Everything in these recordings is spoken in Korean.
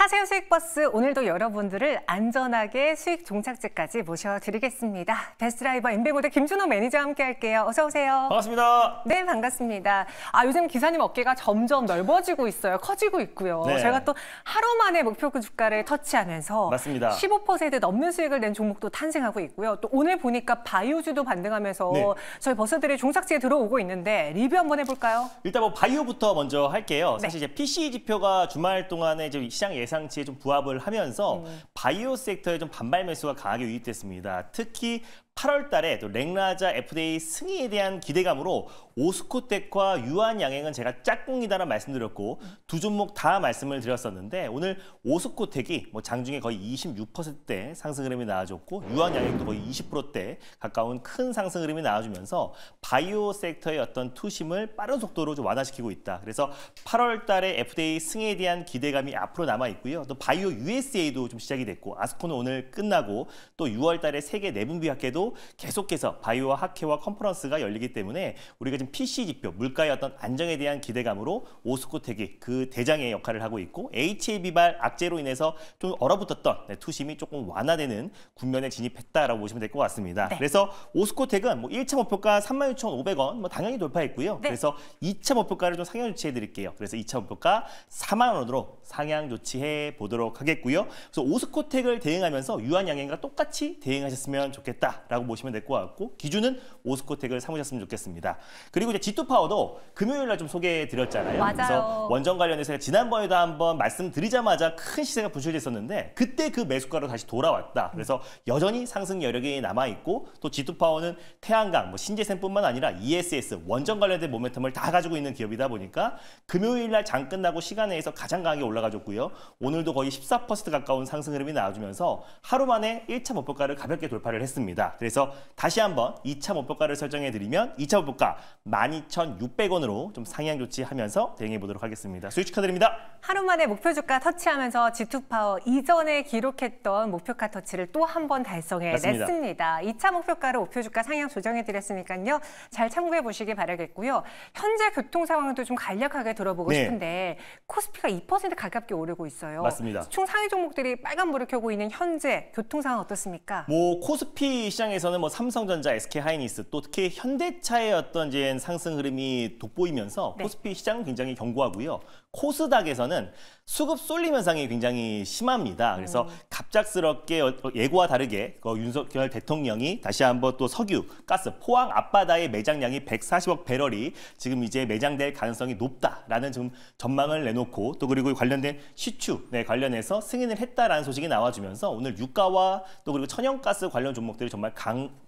사세요 수익버스, 오늘도 여러분들을 안전하게 수익 종착지까지 모셔드리겠습니다. 베스트드라이버 엠베모드 김준호 매니저와 함께 할게요. 어서 오세요. 반갑습니다. 네, 반갑습니다. 요즘 기사님 어깨가 점점 넓어지고 있어요. 커지고 있고요. 네. 저희가 또 하루 만에 목표 주가를 터치하면서 맞습니다. 15% 넘는 수익을 낸 종목도 탄생하고 있고요. 또 오늘 보니까 바이오주도 반등하면서 네. 저희 버스들이 종착지에 들어오고 있는데 리뷰 한번 해볼까요? 일단 뭐 바이오부터 먼저 할게요. 네. 사실 이제 PCE 지표가 주말 동안에 좀 시장 예상치에 좀 부합을 하면서 바이오 섹터에 좀 반발 매수가 강하게 유입됐습니다. 특히 8월 달에 또 렉라자 FDA 승인에 대한 기대감으로 오스코텍과 유한양행은 제가 짝꿍이다라는 말씀드렸고 두 종목 다 말씀을 드렸었는데 오늘 오스코텍이 뭐 장중에 거의 26%대 상승 흐름이 나와줬고 유한양행도 거의 20%대 가까운 큰 상승 흐름이 나와주면서 바이오 섹터의 어떤 투심을 빠른 속도로 좀 완화시키고 있다. 그래서 8월 달에 FDA 승인에 대한 기대감이 앞으로 남아 있고요. 또 바이오 USA도 좀 시작이 됐고 아스코는 오늘 끝나고 또 6월 달에 세계 내분비 학회도 계속해서 바이오와 학회와 컨퍼런스가 열리기 때문에 우리가 지금 PC 지표, 물가의 어떤 안정에 대한 기대감으로 오스코텍이 그 대장의 역할을 하고 있고 HA 비발 악재로 인해서 좀 얼어붙었던 투심이 조금 완화되는 국면에 진입했다라고 보시면 될 것 같습니다. 네. 그래서 오스코텍은 뭐 1차 목표가 36,500원 뭐 당연히 돌파했고요. 네. 그래서 2차 목표가를 좀 상향 조치해 드릴게요. 그래서 2차 목표가 4만 원으로 상향 조치해 보도록 하겠고요. 그래서 오스코텍을 대응하면서 유한양행과 똑같이 대응하셨으면 좋겠다라고 보시면 될 것 같고 기준은 오스코텍을 삼으셨으면 좋겠습니다. 그리고 이제 G2파워도 금요일 날 좀 소개해 드렸잖아요. 맞아요. 그래서 원전 관련해서 지난번에도 한번 말씀드리자마자 큰 시세가 분출됐었는데 그때 그 매수가로 다시 돌아왔다. 그래서 여전히 상승 여력이 남아 있고 또 G2파워는 태양광, 뭐 신재생뿐만 아니라 ESS 원전 관련된 모멘텀을 다 가지고 있는 기업이다 보니까 금요일 날 장 끝나고 시간 내에서 가장 강하게 올라가줬고요. 오늘도 거의 14% 가까운 상승 흐름이 나와주면서 하루 만에 1차 목표가를 가볍게 돌파를 했습니다. 그래서 다시 한번 2차 목표가를 설정해 드리면 2차 목표가 12,600원으로 좀 상향 조치하면서 대응해 보도록 하겠습니다. 수익 축하드립니다. 하루 만에 목표 주가 터치하면서 G2파워 이전에 기록했던 목표가 터치를 또 한 번 달성해냈습니다. 2차 목표가를 목표 주가 상향 조정해드렸으니까요. 잘 참고해 보시기 바라겠고요. 현재 교통 상황도 좀 간략하게 들어보고 네. 싶은데 코스피가 2% 가깝게 오르고 있어요. 맞습니다. 총 상위 종목들이 빨간불을 켜고 있는 현재 교통 상황 어떻습니까? 뭐 코스피 시장에서는 뭐 삼성전자, SK하이닉스 또 특히 현대차의 어떤 이제 상승 흐름이 돋보이면서 네. 코스피 시장은 굉장히 견고하고요. 코스닥에서는 수급 쏠림 현상이 굉장히 심합니다. 그래서 갑작스럽게 예고와 다르게 윤석열 대통령이 다시 한번 또 석유, 가스, 포항 앞바다의 매장량이 140억 배럴이 지금 이제 매장될 가능성이 높다라는 지금 전망을 내놓고 또 그리고 관련된 시추 관련해서 승인을 했다라는 소식이 나와주면서 오늘 유가와 또 그리고 천연가스 관련 종목들이 정말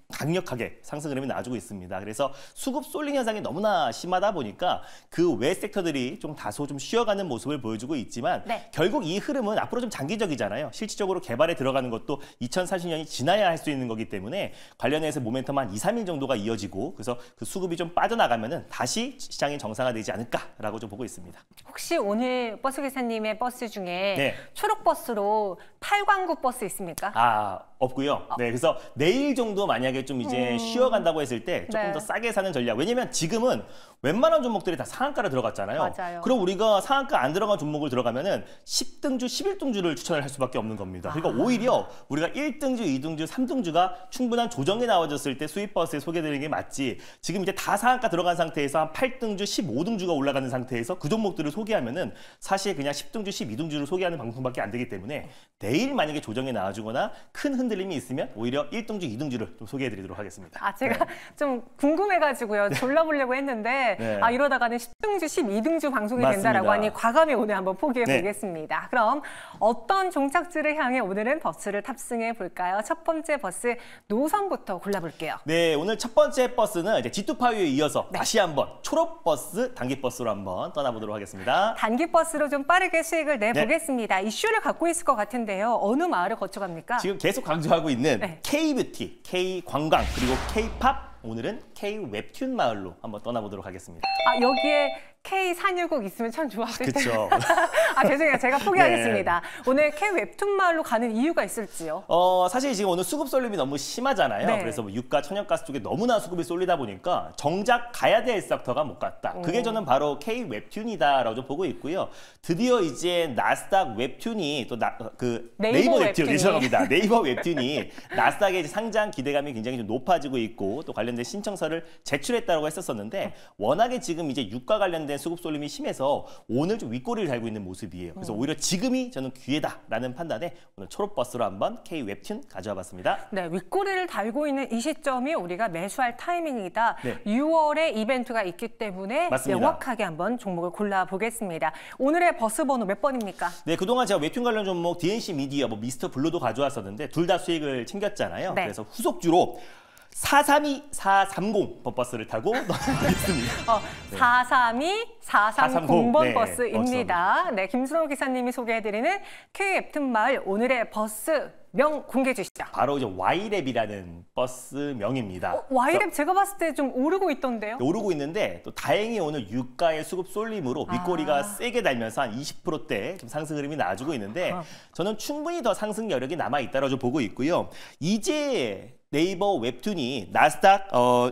강력하게 상승 흐름이 나와주고 있습니다. 그래서 수급 쏠림 현상이 너무나 심하다 보니까 그 외 섹터들이 좀 다소 좀 쉬어가는 모습을 보여주고 있지만 네. 결국 이 흐름은 앞으로 좀 장기적이잖아요. 실질적으로 개발에 들어가는 것도 2040년이 지나야 할 수 있는 거기 때문에 관련해서 모멘텀 한 2, 3일 정도가 이어지고 그래서 그 수급이 좀 빠져나가면은 다시 시장이 정상화되지 않을까라고 좀 보고 있습니다. 혹시 오늘 버스 기사님의 버스 중에 네. 초록버스로 8광구 버스 있습니까? 없고요. 네, 그래서 내일 정도 만약에 좀 이제 쉬어간다고 했을 때 조금 네. 더 싸게 사는 전략. 왜냐면 지금은 웬만한 종목들이 다 상한가로 들어갔잖아요. 맞아요. 그럼 우리가 상한가 안 들어간 종목을 들어가면은 10등주, 11등주를 추천을 할 수밖에 없는 겁니다. 그러니까 오히려 우리가 1등주, 2등주, 3등주가 충분한 조정이 나와줬을 때 수입버스에 소개드리는 게 맞지. 지금 이제 다 상한가 들어간 상태에서 한 8등주, 15등주가 올라가는 상태에서 그 종목들을 소개하면은 사실 그냥 10등주, 12등주를 소개하는 방송밖에 안 되기 때문에 내일 만약에 조정이 나와주거나 큰 흔들림이 있으면 오히려 1등주, 2등주를 좀 소개해드리도록 하겠습니다. 제가 좀 궁금해가지고요. 졸라보려고 했는데 네. 이러다가는 10등주, 12등주 방송이 맞습니다. 된다라고 하니 과감히 오늘 한번 포기해보겠습니다. 그럼 어떤 종착지를 향해 오늘은 버스를 탑승해 볼까요? 첫 번째 버스 노선부터 골라볼게요. 네, 오늘 첫 번째 버스는 이제 G2파이어에 이어서 다시 한번 초록버스, 단기버스로 한번 떠나보도록 하겠습니다. 단기버스로 좀 빠르게 수익을 내보겠습니다. 이슈를 갖고 있을 것 같은데요. 어느 마을을 거쳐갑니까? 지금 계속 강조하고 있는 네. K-뷰티, K-관광, 그리고 K-팝, 오늘은 K-웹툰 마을로 한번 떠나보도록 하겠습니다. 여기에 K460 있으면 참 좋았을 텐데. 그렇죠. 죄송해요. 제가 포기하겠습니다. 오늘 K 웹툰 마을로 가는 이유가 있을지요? 사실 지금 오늘 수급 쏠림이 너무 심하잖아요. 네. 그래서 뭐 유가, 천연가스 쪽에 너무나 수급이 쏠리다 보니까 정작 가야 될 섹터가 못 갔다. 그게 저는 바로 K 웹툰이다라고 좀 보고 있고요. 드디어 이제 나스닥 웹툰이 또 네이버 웹툰, 죄송합니다. 네이버 웹툰이 나스닥의 이제 상장 기대감이 굉장히 좀 높아지고 있고 또 관련된 신청서를 제출했다고 했었었는데 워낙에 지금 이제 유가 관련된 수급 쏠림이 심해서 오늘 좀 윗꼬리를 달고 있는 모습이에요. 그래서 오히려 지금이 저는 기회다라는 판단에 오늘 초록버스로 한번 K 웹툰 가져와 봤습니다. 네, 윗꼬리를 달고 있는 이 시점이 우리가 매수할 타이밍이다. 네. 6월에 이벤트가 있기 때문에 맞습니다. 명확하게 한번 종목을 골라보겠습니다. 오늘의 버스 번호 몇 번입니까? 네, 그동안 제가 웹툰 관련 종목 DNC 미디어, 뭐 미스터 블루도 가져왔었는데 둘 다 수익을 챙겼잖아요. 네. 그래서 후속주로 432-430 버스를 타고 넘어가겠습니다. 432-430번 네, 버스입니다. 네, 김순호 기사님이 소개해드리는 K 웹툰 마을 오늘의 버스 명 공개해 주시죠. 바로 이제 Y랩이라는 버스명입니다. Y랩 제가 봤을 때 좀 오르고 있던데요? 오르고 있는데 또 다행히 오늘 유가의 수급 쏠림으로 윗꼬리가 세게 달면서 한 20%대 좀 상승 흐름이 나와주고 있는데 저는 충분히 더 상승 여력이 남아있다고 좀 보고 있고요. 이제 네이버 웹툰이 나스닥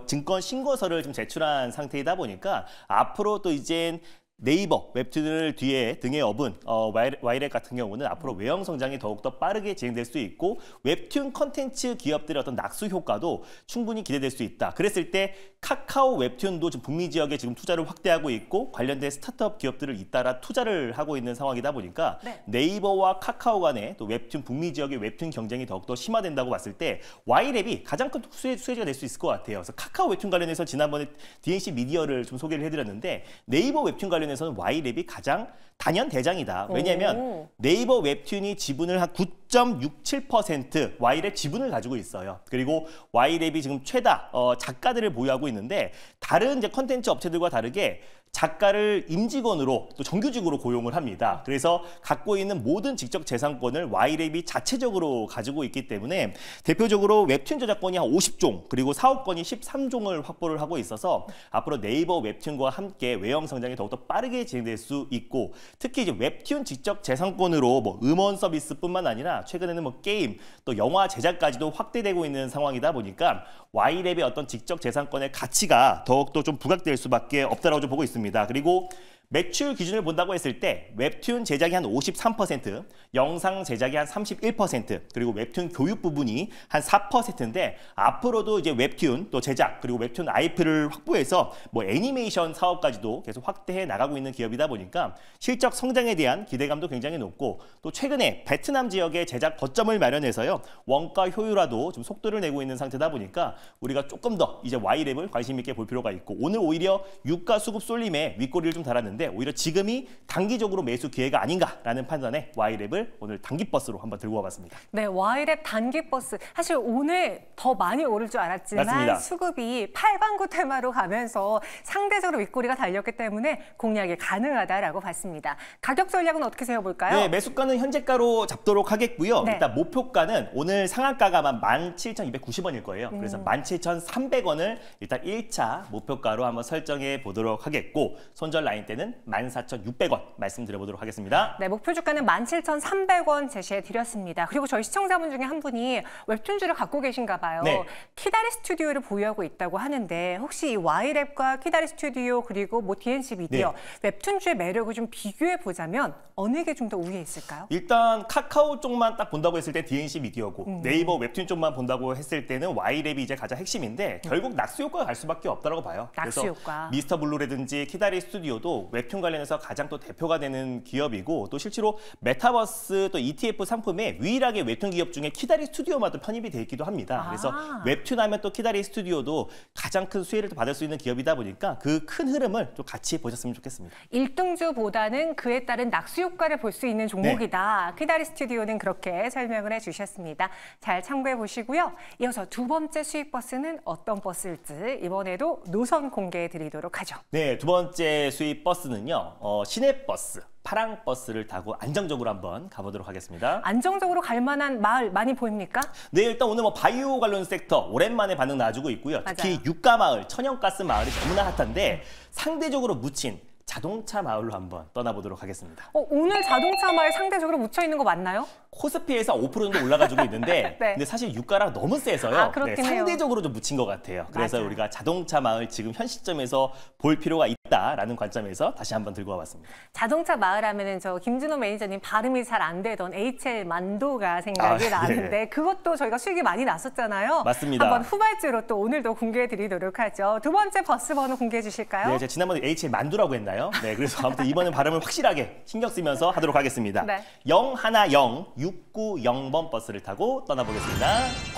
증권 신고서를 좀 제출한 상태이다 보니까 앞으로 또 이젠 네이버 웹툰을 등에 업은 Y랩 같은 경우는 앞으로 외형 성장이 더욱더 빠르게 진행될 수 있고 웹툰 컨텐츠 기업들의 어떤 낙수 효과도 충분히 기대될 수 있다. 그랬을 때 카카오 웹툰도 지금 북미 지역에 지금 투자를 확대하고 있고 관련된 스타트업 기업들을 잇따라 투자를 하고 있는 상황이다 보니까 네이버와 카카오 간의 또 웹툰 북미 지역의 웹툰 경쟁이 더욱더 심화된다고 봤을 때 Y랩이 가장 큰 수혜주가 될 수 있을 것 같아요. 그래서 카카오 웹툰 관련해서 지난번에 DNC 미디어를 좀 소개를 해드렸는데 네이버 웹툰 관련해서는 Y랩이 가장 단연 대장이다. 왜냐하면 네이버 웹툰이 지분을 한 9.67% Y랩 지분을 가지고 있어요. 그리고 Y랩이 지금 최다 작가들을 보유하고 있는데 다른 이제 컨텐츠 업체들과 다르게 작가를 임직원으로 또 정규직으로 고용을 합니다. 그래서 갖고 있는 모든 직접 재산권을 Y랩이 자체적으로 가지고 있기 때문에 대표적으로 웹툰 저작권이 한 50종 그리고 사업권이 13종을 확보를 하고 있어서 앞으로 네이버 웹툰과 함께 외형 성장이 더욱더 빠르게 진행될 수 있고 특히 이제 웹툰 직접 재산권으로 뭐 음원 서비스뿐만 아니라 최근에는 뭐 게임 또 영화 제작까지도 확대되고 있는 상황이다 보니까 Y랩의 어떤 직접 재산권의 가치가 더욱더 좀 부각될 수밖에 없다라고 좀 보고 있습니다. 그리고 매출 기준을 본다고 했을 때 웹툰 제작이 한 53%, 영상 제작이 한 31%, 그리고 웹툰 교육 부분이 한 4%인데 앞으로도 이제 웹툰 또 제작 그리고 웹툰 IP를 확보해서 뭐 애니메이션 사업까지도 계속 확대해 나가고 있는 기업이다 보니까 실적 성장에 대한 기대감도 굉장히 높고 또 최근에 베트남 지역의 제작 거점을 마련해서요. 원가 효율화도 좀 속도를 내고 있는 상태다 보니까 우리가 조금 더 이제 Y랩을 관심 있게 볼 필요가 있고 오늘 오히려 유가 수급 쏠림에 윗꼬리를 좀 달았는데 오히려 지금이 단기적으로 매수 기회가 아닌가라는 판단에 Y랩을 오늘 단기버스로 한번 들고 와봤습니다. 네, Y랩 단기버스. 사실 오늘 더 많이 오를 줄 알았지만 맞습니다. 수급이 8반구 테마로 가면서 상대적으로 윗꼬리가 달렸기 때문에 공략이 가능하다라고 봤습니다. 가격 전략은 어떻게 세워볼까요? 네, 매수가는 현재가로 잡도록 하겠고요. 네. 일단 목표가는 오늘 상한가가 아마 17,290원일 거예요. 그래서 17,300원을 일단 1차 목표가로 한번 설정해 보도록 하겠고 손절 라인 때는 14,600원 말씀드려보도록 하겠습니다. 네, 목표 주가는 17,300원 제시해드렸습니다. 그리고 저희 시청자분 중에 한 분이 웹툰주를 갖고 계신가 봐요. 네. 키다리 스튜디오를 보유하고 있다고 하는데 혹시 이 Y랩과 키다리 스튜디오 그리고 뭐 DNC 미디어 웹툰주의 매력을 좀 비교해 보자면 어느 게 좀 더 우위에 있을까요? 일단 카카오 쪽만 딱 본다고 했을 때 DNC 미디어고 네이버 웹툰 쪽만 본다고 했을 때는 Y랩이 이제 가장 핵심인데 결국 낙수 효과가 갈 수밖에 없다고 봐요. 낙수 그래서 효과. 미스터 블루라든지 키다리 스튜디오도 웹툰 관련해서 가장 또 대표가 되는 기업이고 또 실제로 메타버스 또 ETF 상품에 유일하게 웹툰 기업 중에 키다리 스튜디오만 또 편입이 돼 있기도 합니다. 그래서 웹툰 하면 또 키다리 스튜디오도 가장 큰 수혜를 또 받을 수 있는 기업이다 보니까 그 큰 흐름을 좀 같이 보셨으면 좋겠습니다. 1등주보다는 그에 따른 낙수 효과를 볼 수 있는 종목이다. 키다리 스튜디오는 그렇게 설명을 해주셨습니다. 잘 참고해 보시고요. 이어서 두 번째 수익 버스는 어떤 버스일지 이번에도 노선 공개해 드리도록 하죠. 네, 두 번째 수익 버스는요. 시내버스. 파랑버스를 타고 안정적으로 한번 가보도록 하겠습니다. 안정적으로 갈 만한 마을 많이 보입니까? 네, 일단 오늘 뭐 바이오 관련 섹터 오랜만에 반응 나와주고 있고요. 특히 맞아요. 유가 마을, 천연가스 마을이 너무나 핫한데 상대적으로 묻힌 자동차 마을로 한번 떠나보도록 하겠습니다. 오늘 자동차 마을 상대적으로 묻혀 있는 거 맞나요? 코스피에서 5% 정도 올라가지고 있는데 네. 근데 사실 유가랑 너무 세서요. 그렇긴 해요. 상대적으로 좀 묻힌 것 같아요. 그래서 맞아요. 우리가 자동차 마을 지금 현 시점에서 볼 필요가 있다라는 관점에서 다시 한번 들고 와봤습니다. 자동차 마을 하면은 저 김준호 매니저님 발음이 잘 안 되던 HL 만도가 생각이 나는데 그것도 저희가 수익이 많이 났었잖아요. 맞습니다. 한번 후발주로 또 오늘도 공개해 드리도록 하죠. 두 번째 버스 번호 공개해 주실까요? 네, 제가 지난번에 HL 만두라고 했나요? 네, 그래서 아무튼 이번엔 발음을 확실하게 신경 쓰면서 하도록 하겠습니다. 네. 010690번 버스를 타고 떠나보겠습니다.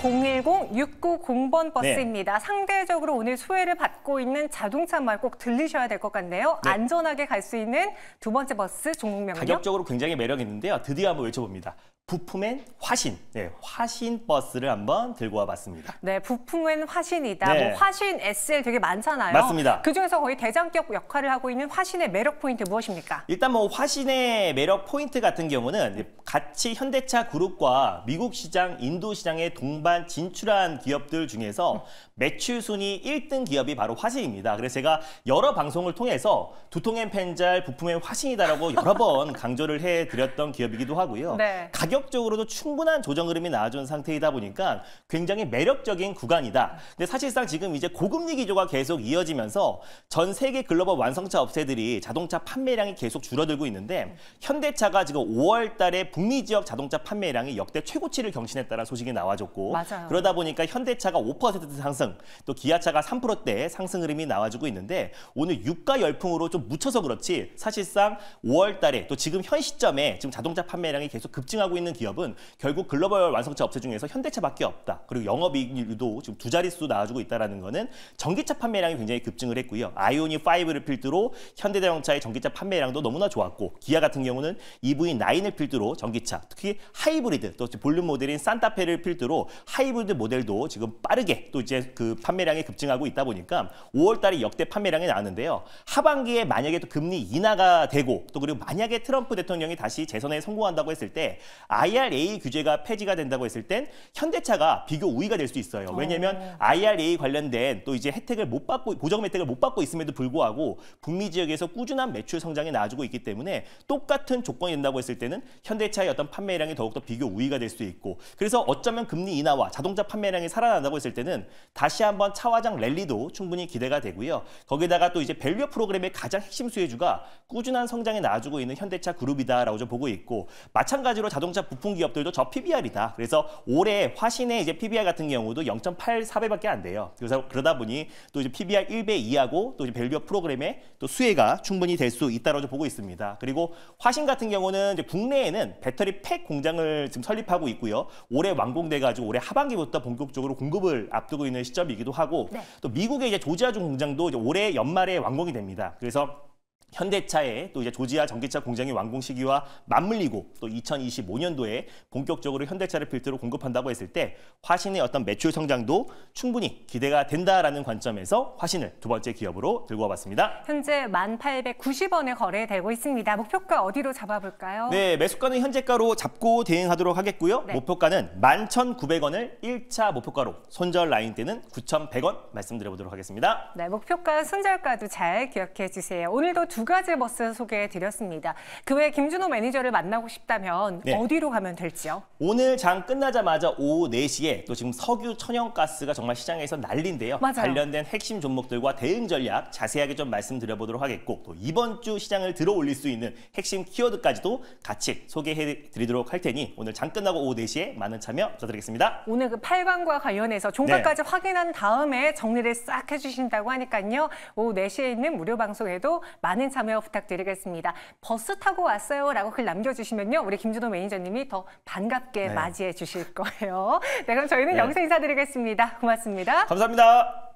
010-690번 버스입니다. 상대적으로 오늘 수혜를 받고 있는 자동차 마을 꼭 들리셔야 될 것 같네요. 네. 안전하게 갈 수 있는 두 번째 버스 종목명은요? 가격적으로 굉장히 매력 있는데요. 드디어 한번 외쳐봅니다. 부품엔 화신, 화신 버스를 한번 들고 와봤습니다. 네, 부품은 화신이다. 네. 뭐 화신 SL 되게 많잖아요. 맞습니다. 그중에서 거의 대장격 역할을 하고 있는 화신의 매력 포인트 무엇입니까? 일단 뭐 화신의 매력 포인트 같은 경우는 같이 현대차 그룹과 미국 시장, 인도 시장에 동반 진출한 기업들 중에서 매출 순위 1등 기업이 바로 화신입니다. 그래서 제가 여러 방송을 통해서 두통엔 펜잘, 부품엔 화신이다라고 여러 번 강조를 해드렸던 기업이기도 하고요. 네. 가격적으로도 충분한 조정 흐름이 나와준 상태이다 보니까 굉장히 매력적인 구간이다. 근데 사실상 지금 이제 고금리 기조가 계속 이어지면서 전 세계 글로벌 완성차 업체들이 자동차 판매량이 계속 줄어들고 있는데 현대차가 지금 5월 달에 북미 지역 자동차 판매량이 역대 최고치를 경신했다는 소식이 나와줬고 맞아요. 그러다 보니까 현대차가 5% 상승, 또 기아차가 3%대 상승 흐름이 나와주고 있는데 오늘 유가 열풍으로 좀 묻혀서 그렇지 사실상 5월 달에 또 지금 현 시점에 지금 자동차 판매량이 계속 급증하고 있는 기업은 결국 글로벌 완성차 업체 중에서 현대차밖에 없다. 그리고 영업이익률도 지금 두 자릿수 나와주고 있다는 거는 전기차 판매량이 굉장히 급증을 했고요. 아이오닉 5를 필두로 현대자동차의 전기차 판매량도 너무나 좋았고 기아 같은 경우는 EV9을 필두로 전기차, 특히 하이브리드, 또 볼륨 모델인 산타페를 필두로 하이브리드 모델도 지금 빠르게 또 이제 그 판매량이 급증하고 있다 보니까 5월 달에 역대 판매량이 나왔는데요. 하반기에 만약에 또 금리 인하가 되고 또 그리고 만약에 트럼프 대통령이 다시 재선에 성공한다고 했을 때 IRA 규제가 폐지가 된다고 했을 땐 현대차가 비교 우위가 될 수 있어요. 왜냐하면 IRA 관련된 또 이제 혜택을 못 받고 보조금 혜택을 못 받고 있음에도 불구하고 북미 지역에서 꾸준한 매출 성장이 나와주고 있기 때문에 똑같은 조건이 된다고 했을 때는 현대차의 어떤 판매량이 더욱더 비교 우위가 될 수 있고 그래서 어쩌면 금리 인하와 자동차 판매량이 살아난다고 했을 때는 다시 한번 차화장 랠리도 충분히 기대가 되고요. 거기다가 또 이제 밸류 프로그램의 가장 핵심 수혜주가 꾸준한 성장이 나와주고 있는 현대차 그룹이다라고 좀 보고 있고 마찬가지로 자동차 부품 기업들도 저 PBR이다. 그래서 올해 화신의 이제 PBR 같은 경우도 0.84배밖에 안 돼요. 그래서 그러다 보니 또 이제 PBR 1배 이하고 또 이제 밸류 프로그램의 또 수혜가 충분히 될 수 있다라고 좀 보고 있습니다. 그리고 화신 같은 경우는 이제 국내에는 배터리 팩 공장을 지금 설립하고 있고요. 올해 완공돼가지고 올해 하반기부터 본격적으로 공급을 앞두고 있는 시점이기도 하고 네. 또 미국의 이제 조지아주 공장도 이제 올해 연말에 완공이 됩니다. 그래서 현대차의 또 이제 조지아 전기차 공장의 완공 시기와 맞물리고 또 2025년도에 본격적으로 현대차를 필두로 공급한다고 했을 때 화신의 어떤 매출 성장도 충분히 기대가 된다라는 관점에서 화신을 두 번째 기업으로 들고 와봤습니다. 현재 1,890원에 거래되고 있습니다. 목표가 어디로 잡아볼까요? 네, 매수가는 현재가로 잡고 대응하도록 하겠고요. 네. 목표가는 11,900원을 1차 목표가로 손절 라인 때는 9,100원 말씀드려보도록 하겠습니다. 네, 목표가 손절가도 잘 기억해 주세요. 오늘도 두 가지 버스 소개해 드렸습니다. 그 외에 김준호 매니저를 만나고 싶다면 네. 어디로 가면 될지요? 오늘 장 끝나자마자 오후 4시에 또 지금 석유 천연가스가 정말 시장에서 난리인데요. 맞아요. 관련된 핵심 종목들과 대응 전략 자세하게 좀 말씀드려보도록 하겠고 또 이번 주 시장을 들어 올릴 수 있는 핵심 키워드까지도 같이 소개해 드리도록 할 테니 오늘 장 끝나고 오후 4시에 많은 참여 부탁드리겠습니다. 오늘 그 8강과 관련해서 종가까지 확인한 다음에 정리를 싹 해주신다고 하니까요. 오후 4시에 있는 무료 방송에도 많은 참여 부탁드리겠습니다. 버스 타고 왔어요라고 글 남겨주시면요. 우리 김준호 매니저님이 더 반갑게 맞이해 주실 거예요. 네, 그럼 저희는 여기서 인사드리겠습니다. 고맙습니다. 감사합니다.